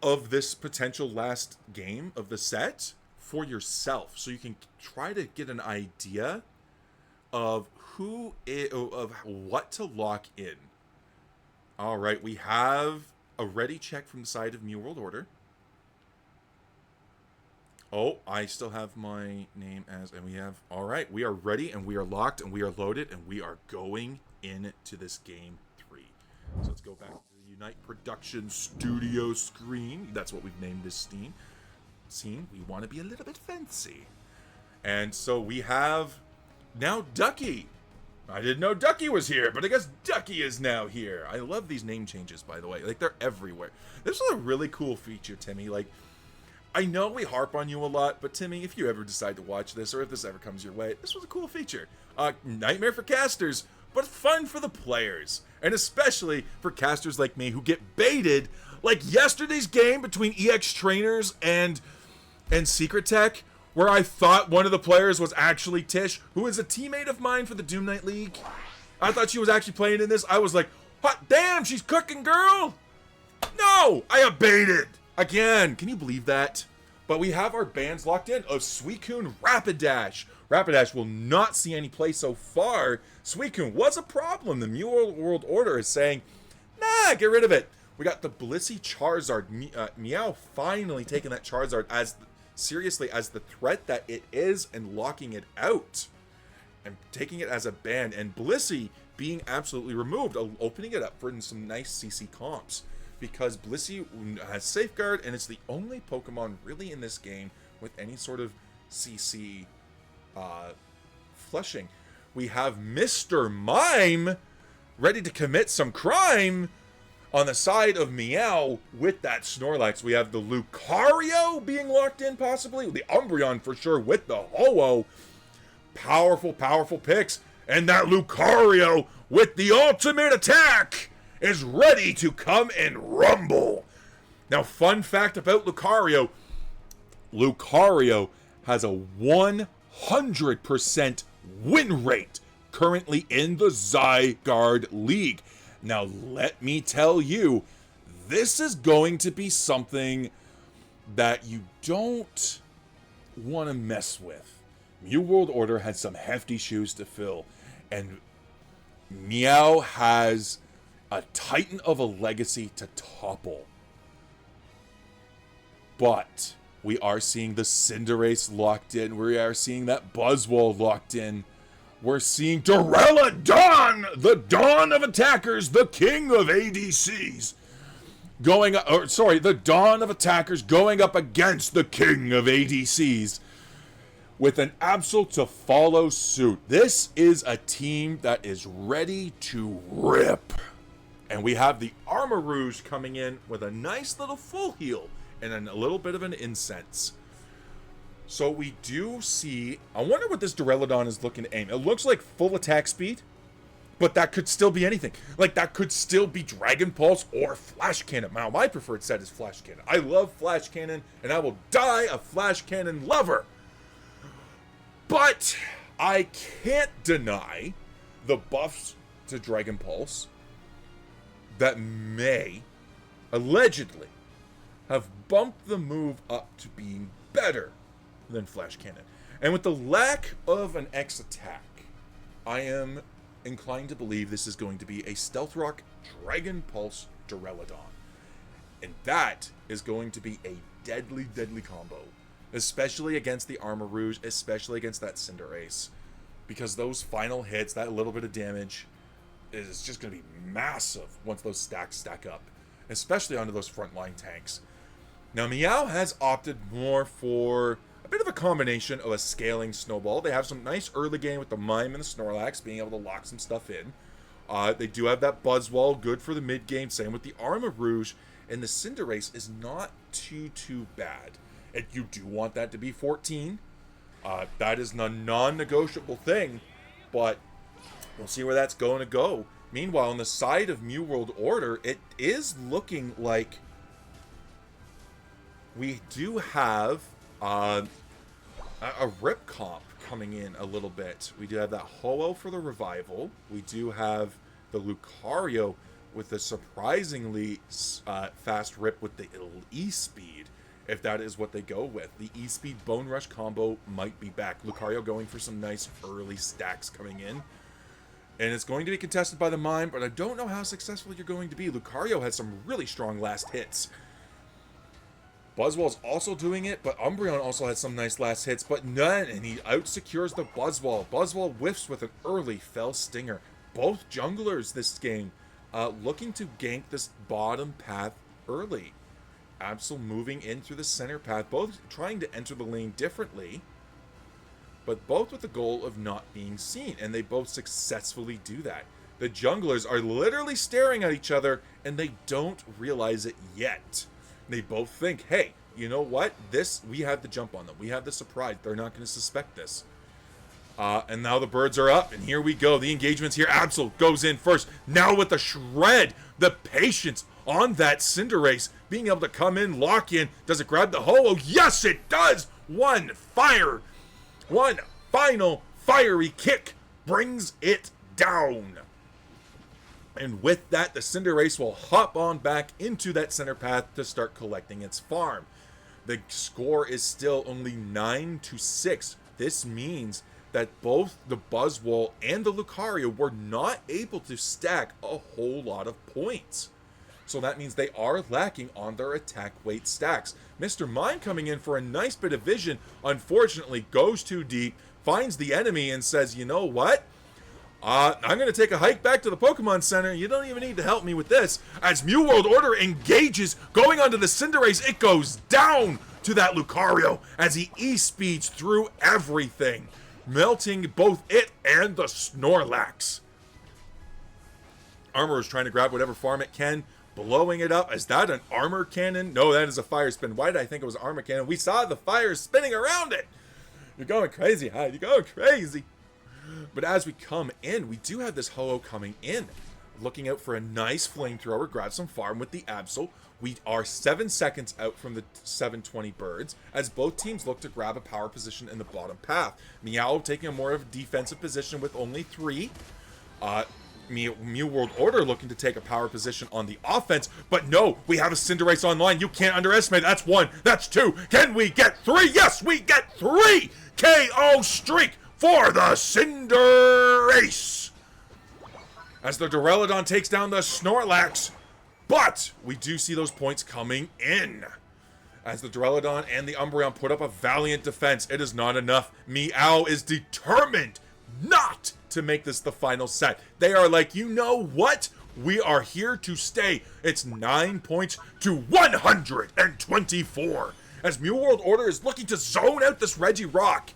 A: of this potential last game of the set for yourself. So you can try to get an idea of what to lock in. All right, we have a ready check from the side of Mew World Order. Oh, I still have my name as, and we have, all right, we are ready and we are locked and we are loaded and we are going into this game 3. So let's go back to the Unite Production Studio screen. That's what we've named this scene. We want to be a little bit fancy. And so we have now Ducky. I didn't know Ducky was here, but I guess Ducky is now here. I love these name changes, by the way. Like, they're everywhere. This is a really cool feature, Timmy. Like, I know we harp on you a lot, but Timmy, if you ever decide to watch this, or if this ever comes your way, this was a cool feature. Nightmare for casters, but fun for the players. And especially for casters like me who get baited, like yesterday's game between EX Trainers and Secret Tech, where I thought one of the players was actually Tish, who is a teammate of mine for the Doom Knight League. I thought she was actually playing in this. I was like, hot damn, she's cooking, girl! No! I got baited! Again, can you believe that? But we have our bands locked in of Suicune Rapidash, Rapidash will not see any play so far. Suicune was a problem. The Mew World Order is saying, nah, get rid of it. We got the Blissey Charizard. Meow finally taking that Charizard as seriously as the threat that it is and locking it out. And taking it as a ban. And Blissey being absolutely removed, opening it up for some nice CC comps. Because Blissey has Safeguard, and it's the only Pokemon really in this game with any sort of CC flushing. We have Mr. Mime ready to commit some crime on the side of Meow with that Snorlax. We have the Lucario being locked in possibly, the Umbreon for sure with the Ho-Oh. Powerful, powerful picks, and that Lucario with the ultimate attack is ready to come and rumble. Now, fun fact about Lucario. Lucario has a 100% win rate currently in the Zygarde League. Now, let me tell you, this is going to be something that you don't want to mess with. Mew World Order had some hefty shoes to fill, and Meow has a titan of a legacy to topple. But we are seeing the Cinderace locked in. We are seeing that Buzzwole locked in. We're seeing Duraludon, the Dawn of Attackers, the King of ADCs, the Dawn of Attackers going up against the King of ADCs with an Absol to follow suit. This is a team that is ready to rip. And we have the Armarouge coming in with a nice little full heal and a little bit of an incense. So we do see, I wonder what this Duraludon is looking to aim. It looks like full attack speed, but that could still be anything. Like, that could still be Dragon Pulse or Flash Cannon. Now, my preferred set is Flash Cannon. I love Flash Cannon, and I will die a Flash Cannon lover. But I can't deny the buffs to Dragon Pulse that may, allegedly, have bumped the move up to being better than Flash Cannon. And with the lack of an X attack, I am inclined to believe this is going to be a Stealth Rock Dragon Pulse Duraludon. And that is going to be a deadly, deadly combo. Especially against the Armarouge, especially against that Cinderace. Because those final hits, that little bit of damage, is just going to be massive once those stacks stack up. Especially onto those frontline tanks. Now, Meow has opted more for a bit of a combination of a scaling snowball. They have some nice early game with the Mime and the Snorlax, being able to lock some stuff in. They do have that Buzzwole, good for the mid game. Same with the Armarouge. And the Cinderace is not too bad. And you do want that to be 14. That is a non-negotiable thing. But we'll see where that's going to go. Meanwhile, on the side of Mew World Order, it is looking like we do have a rip comp coming in a little bit. We do have that Ho-Oh for the revival. We do have the Lucario with the surprisingly fast rip with the E-Speed, if that is what they go with. The E-Speed Bone Rush combo might be back. Lucario going for some nice early stacks coming in. And it's going to be contested by the Mime, but I don't know how successful you're going to be. Lucario had some really strong last hits. Buzzwole's also doing it, but Umbreon also had some nice last hits, but none, and he out-secures the Buzzwole. Buzzwole whiffs with an early Fell Stinger. Both junglers this game looking to gank this bottom path early. Absol moving in through the center path, both trying to enter the lane differently, but both with the goal of not being seen, and they both successfully do that. The junglers are literally staring at each other, and they don't realize it yet. They both think, hey, you know what? We have the jump on them. We have the surprise. They're not going to suspect this. And now the birds are up, and here we go. The engagement's here. Absol goes in first. Now with the shred, the patience on that Cinderace, being able to come in, lock in. Does it grab the Ho-Oh? Yes, it does! One final fiery kick brings it down. And with that, the Cinderace will hop on back into that center path to start collecting its farm. The score is still only 9-6. This means that both the Buzzwole and the Lucario were not able to stack a whole lot of points. So that means they are lacking on their attack weight stacks. Mr. Mime coming in for a nice bit of vision, unfortunately goes too deep, finds the enemy and says, you know what? I'm going to take a hike back to the Pokemon Center. You don't even need to help me with this. As Mew World Order engages, going onto the Cinderace, it goes down to that Lucario as he E-speeds through everything, melting both it and the Snorlax. Armor is trying to grab whatever farm it can, blowing it up. Is that an armor cannon? No, that is a fire spin. Why did I think it was an armor cannon? We saw the fire spinning around it. You're going crazy, Hyde. You're going crazy. But as we come in, we do have this Ho-Oh coming in. Looking out for a nice flamethrower, grab some farm with the Absol. We are 7 seconds out from the 720 birds, as both teams look to grab a power position in the bottom path. Meow taking a more of a defensive position with only 3. Mew World Order looking to take a power position on the offense, but no, we have a Cinderace online. You can't underestimate. That's 1, that's 2. Can we get 3? Yes, we get 3! KO streak for the Cinderace! As the Duraludon takes down the Snorlax, but we do see those points coming in. As the Duraludon and the Umbreon put up a valiant defense, it is not enough. Meow is determined not to make this the final set. They are like, you know what? We are here to stay. It's 9 points to 124. As Mew World Order is looking to zone out this Regirock.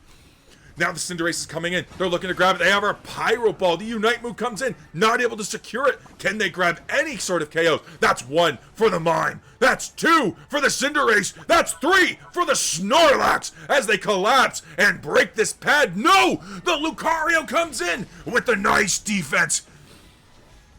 A: Now the Cinderace is coming in. They're looking to grab it. They have our Pyro Ball. The Unite move comes in. Not able to secure it. Can they grab any sort of KOs? That's 1 for the Mime. That's 2 for the Cinderace. That's 3 for the Snorlax as they collapse and break this pad. No! The Lucario comes in with the nice defense.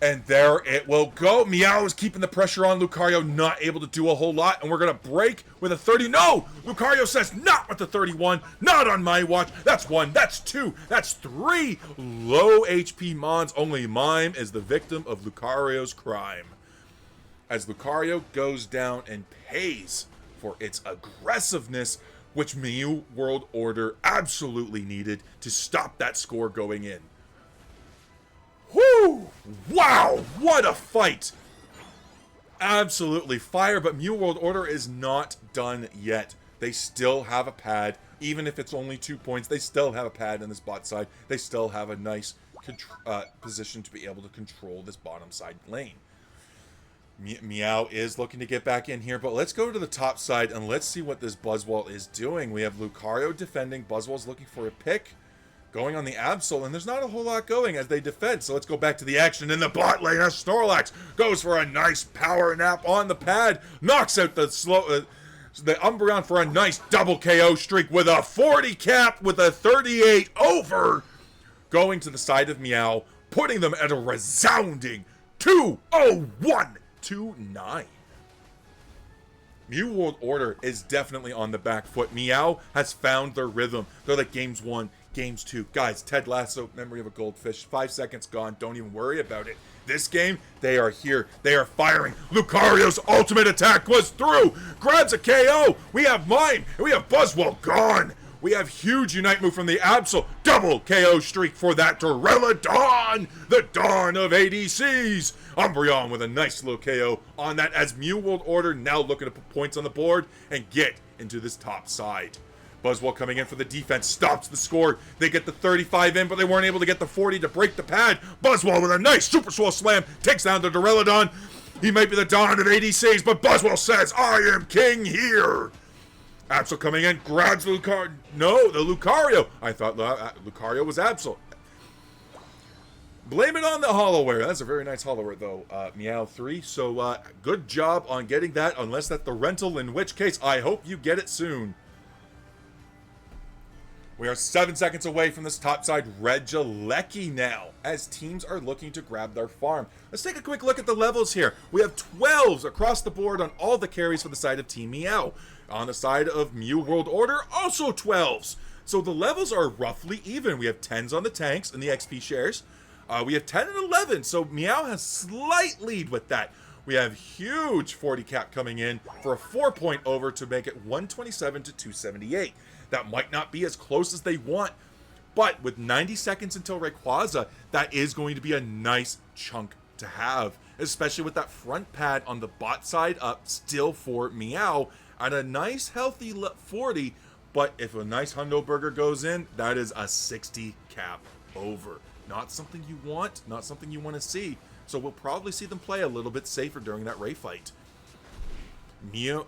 A: And there it will go. Meow is keeping the pressure on. Lucario not able to do a whole lot. And we're going to break with a 30. No! Lucario says not with the 31. Not on my watch. That's 1. That's 2. That's 3. Low HP Mons. Only Mime is the victim of Lucario's crime. As Lucario goes down and pays for its aggressiveness, which Mew World Order absolutely needed to stop that score going in. Whoo! Wow! What a fight! Absolutely fire, but Mew World Order is not done yet. They still have a pad. Even if it's only 2 points, they still have a pad in this bot side. They still have a nice position to be able to control this bottom side lane. Meow is looking to get back in here, but let's go to the top side and let's see what this Buzzwole is doing. We have Lucario defending. Buzzwole's looking for a pick. Going on the Absol, and there's not a whole lot going as they defend. So let's go back to the action in the bot lane as Snorlax goes for a nice power nap on the pad. Knocks out the Umbreon for a nice double KO streak with a 40 cap with a 38 over. Going to the side of Meow, putting them at a resounding 201-9. Mew World Order is definitely on the back foot. Meow has found their rhythm. They're like games 1, games 2. Guys, Ted Lasso, memory of a goldfish. 5 seconds gone. Don't even worry about it. This game, they are here. They are firing. Lucario's ultimate attack was through. Grabs a KO. We have Mime. And we have Buzzwole gone. We have huge Unite move from the Absol. Double KO streak for that Duraludon. The dawn of ADCs. Umbreon with a nice little KO on that as Mew World Order now looking to put points on the board and get into this top side. Buzzwole coming in for the defense, stops the score. They get the 35 in, but they weren't able to get the 40 to break the pad. Buzzwole with a nice Super Swole Slam takes down the Duraludon. He might be the dawn of ADCs, but Buzzwole says, I am king here. Absol coming in, grabs the Lucario. No, the Lucario. I thought Lucario was Absol. Blame it on the Hollowware. That's a very nice Hollowware, though. Meow 3. So, good job on getting that, unless that's the rental, in which case, I hope you get it soon. We are 7 seconds away from this topside Regieleki now, as teams are looking to grab their farm. Let's take a quick look at the levels here. We have 12s across the board on all the carries for the side of Team Meow. On the side of Mew World Order, also 12s. So the levels are roughly even. We have 10s on the tanks and the XP shares. We have 10 and 11, so Meow has slight lead with that. We have huge 40 cap coming in for a 4-point over to make it 127 to 278. That might not be as close as they want, But with 90 seconds until Rayquaza, that is going to be a nice chunk to have, especially with that front pad on the bot side up still for Meow at a nice healthy 40. But if a nice Hundo Burger goes in, that is a 60 cap over. Not something you want, not something you want to see. So we'll probably see them play a little bit safer during that Ray fight. Meow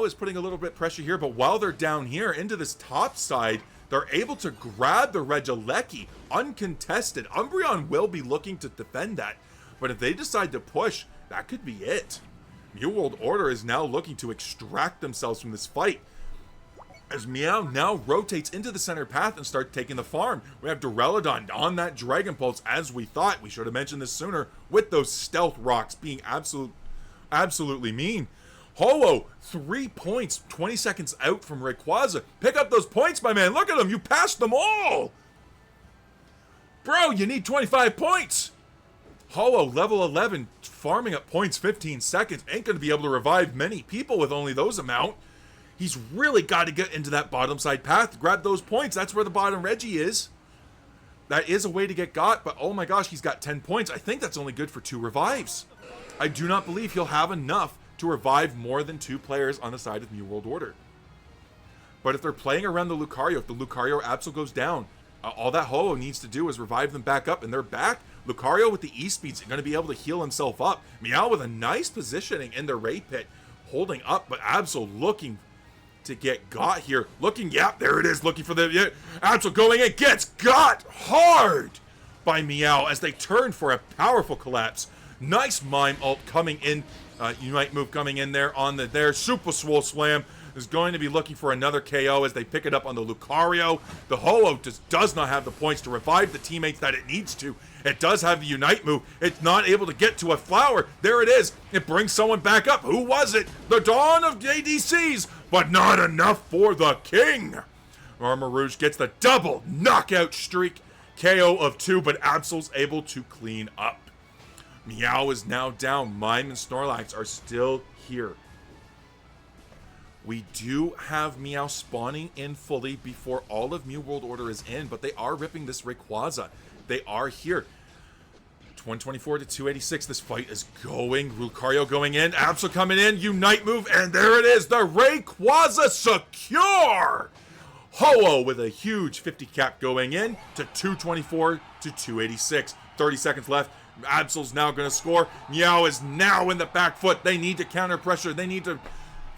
A: is putting a little bit pressure here, but while they're down here into this top side, they're able to grab the Regieleki uncontested. Umbreon will be looking to defend that, but if they decide to push, that could be it. Mew World Order is now looking to extract themselves from this fight, as Meow now rotates into the center path and start taking the farm. We have Duraludon on that Dragon Pulse, as we thought. We should have mentioned this sooner, with those Stealth Rocks being absolutely mean. Ho-Oh, 3 points, 20 seconds out from Rayquaza. Pick up those points, my man. Look at them. You passed them all. Bro, you need 25 points. Ho-Oh, level 11, farming up points 15 seconds. Ain't going to be able to revive many people with only those amount. He's really got to get into that bottom side path, grab those points. That's where the bottom Reggie is. That is a way to get got, but oh my gosh, he's got 10 points. I think that's only good for 2 revives. I do not believe he'll have enough to revive more than 2 players on the side of New World Order. But if they're playing around the Lucario, if the Lucario Absol goes down, all that Ho-Oh needs to do is revive them back up, and they're back. Lucario with the E-Speed's going to be able to heal himself up. Meow with a nice positioning in the Ray Pit, holding up, but Absol looking to get got here. Looking, yeah, there it is, looking for the Absol going in, gets got hard by Meow as they turn for a powerful collapse. Nice Mime ult coming in. Unite move coming in there on the Super Swole Slam is going to be looking for another KO as they pick it up on the Lucario. The Ho-Oh just does not have the points to revive the teammates that it needs to. It does have the Unite move. It's not able to get to a flower. There it is. It brings someone back up. Who was it? The Dawn of ADCs, but not enough for the King. Armarouge gets the double knockout streak. KO of 2, but Absol's able to clean up. Meow is now down. Mime and Snorlax are still here. We do have Meow spawning in fully before all of Mew World Order is in, but they are ripping this Rayquaza. They are here. 124 to 286. This fight is going. Lucario going in. Absol coming in. Unite move. And there it is. The Rayquaza secure. Ho-Oh with a huge 50 cap going in to 224 to 286. 30 seconds left. Absol's now going to score. Meow is now in the back foot. They need to counter pressure. They need to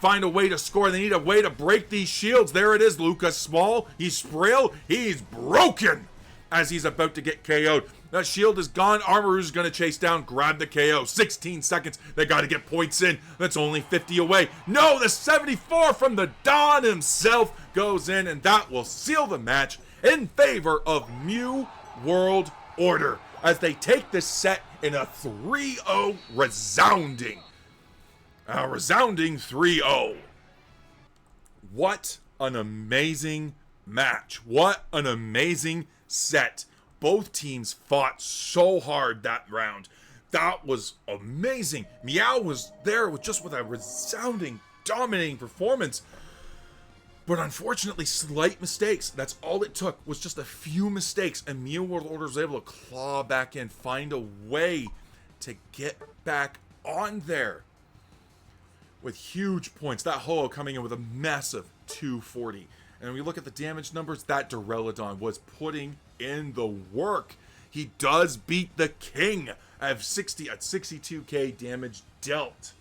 A: find a way to score. They need a way to break these shields. There it is. Lucas Small. He's frail. He's broken as he's about to get KO'd. That shield is gone. Armarouge is going to chase down, grab the KO. 16 seconds. They got to get points in. That's only 50 away. No, the 74 from the Don himself goes in, and that will seal the match in favor of Mew World Order as they take this set in a 3-0 resounding 3-0. What an amazing match. What an amazing set. Both teams fought so hard that round. That was amazing. Meow was there with a resounding, dominating performance. But unfortunately, slight mistakes. That's all it took, was just a few mistakes. And Mew World Order was able to claw back in, find a way to get back on there with huge points. That Ho-Oh coming in with a massive 240. And we look at the damage numbers, that Duraludon was putting in the work. He does beat the King at 62k damage dealt.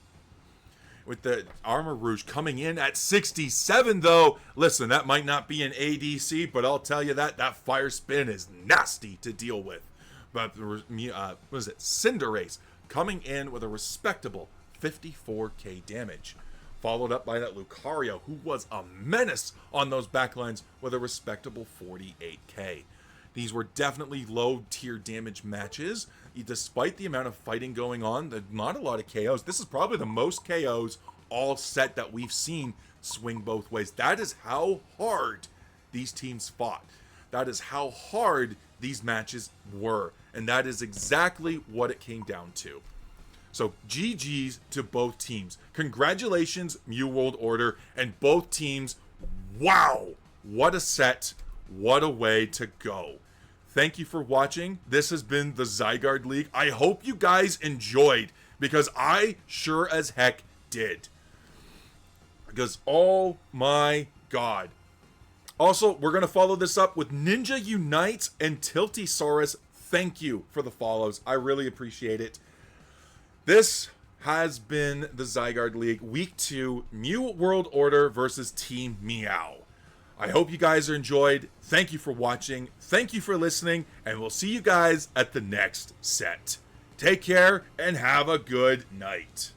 A: With the Armarouge coming in at 67, though. Listen, that might not be an ADC, but I'll tell you that Fire Spin is nasty to deal with. But, what is it? Cinderace coming in with a respectable 54k damage. Followed up by that Lucario, who was a menace on those backlines with a respectable 48k. These were definitely low-tier damage matches. Despite the amount of fighting going on, there's not a lot of KOs. This is probably the most KOs all set that we've seen swing both ways. That is how hard these teams fought. That is how hard these matches were. And that is exactly what it came down to. So GG's to both teams. Congratulations, Mew World Order, and both teams. Wow, what a set. What a way to go. Thank you for watching. This has been the Zygarde League. I hope you guys enjoyed, because I sure as heck did. Because, oh my god. Also, we're going to follow this up with Ninja Unites and Tiltysaurus. Thank you for the follows. I really appreciate it. This has been the Zygarde League, Week 2, Mew World Order versus Team Meow. I hope you guys are enjoyed. Thank you for watching. Thank you for listening. And we'll see you guys at the next set. Take care and have a good night.